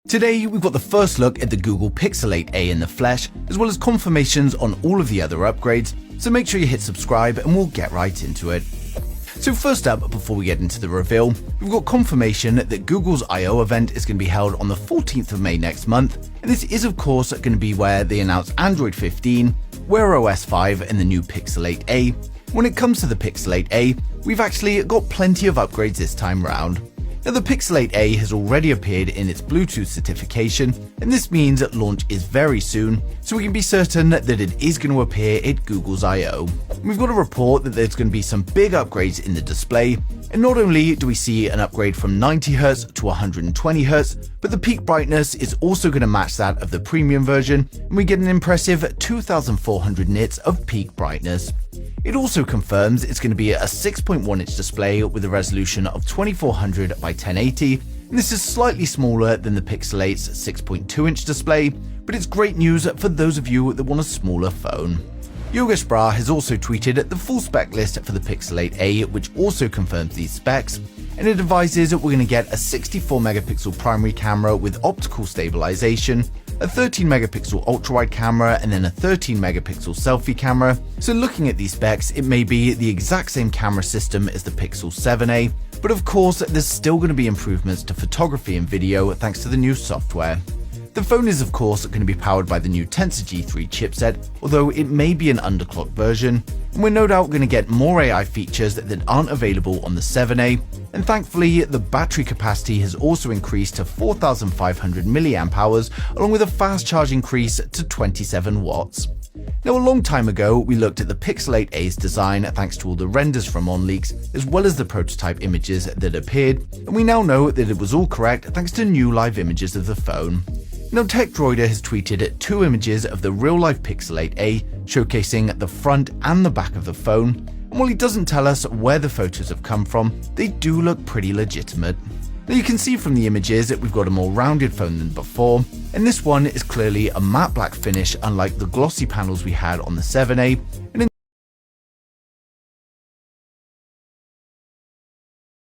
Today, we've got the first look at the Google Pixel 8a in the flesh, as well as confirmations on all of the other upgrades, so make sure you hit subscribe and we'll get right into it. So first up, before we get into the reveal, we've got confirmation that Google's I.O. event is going to be held on the 14th of May next month, and this is of course going to be where they announce Android 15, Wear OS 5 and the new Pixel 8a. When it comes to the Pixel 8a, we've actually got plenty of upgrades this time round. Now, the Pixel 8a has already appeared in its Bluetooth certification, and this means that launch is very soon, so we can be certain that it is going to appear at Google's I.O. We've got a report that there's going to be some big upgrades in the display, and not only do we see an upgrade from 90Hz to 120Hz, but the peak brightness is also going to match that of the premium version, and we get an impressive 2400 nits of peak brightness. It also confirms it's going to be a 6.1-inch display with a resolution of 2400 by 1080, and this is slightly smaller than the Pixel 8's 6.2-inch display, but it's great news for those of you that want a smaller phone. Yogesh Bra has also tweeted the full spec list for the Pixel 8a, which also confirms these specs, and it advises we're going to get a 64-megapixel primary camera with optical stabilization, a 13-megapixel ultra-wide camera, and then a 13-megapixel selfie camera. So looking at these specs, it may be the exact same camera system as the Pixel 7a, but of course there's still going to be improvements to photography and video thanks to the new software. The phone is of course going to be powered by the new Tensor G3 chipset, although it may be an underclocked version, and we're no doubt going to get more AI features that aren't available on the 7a, and thankfully the battery capacity has also increased to 4500 mAh, along with a fast charge increase to 27 watts. Now, a long time ago, we looked at the Pixel 8a's design thanks to all the renders from OnLeaks, as well as the prototype images that appeared, and we now know that it was all correct thanks to new live images of the phone. Now, TechDroider has tweeted 2 images of the real-life Pixel 8a, showcasing the front and the back of the phone, and while he doesn't tell us where the photos have come from, they do look pretty legitimate. Now, you can see from the images that we've got a more rounded phone than before, and this one is clearly a matte black finish unlike the glossy panels we had on the 7a, and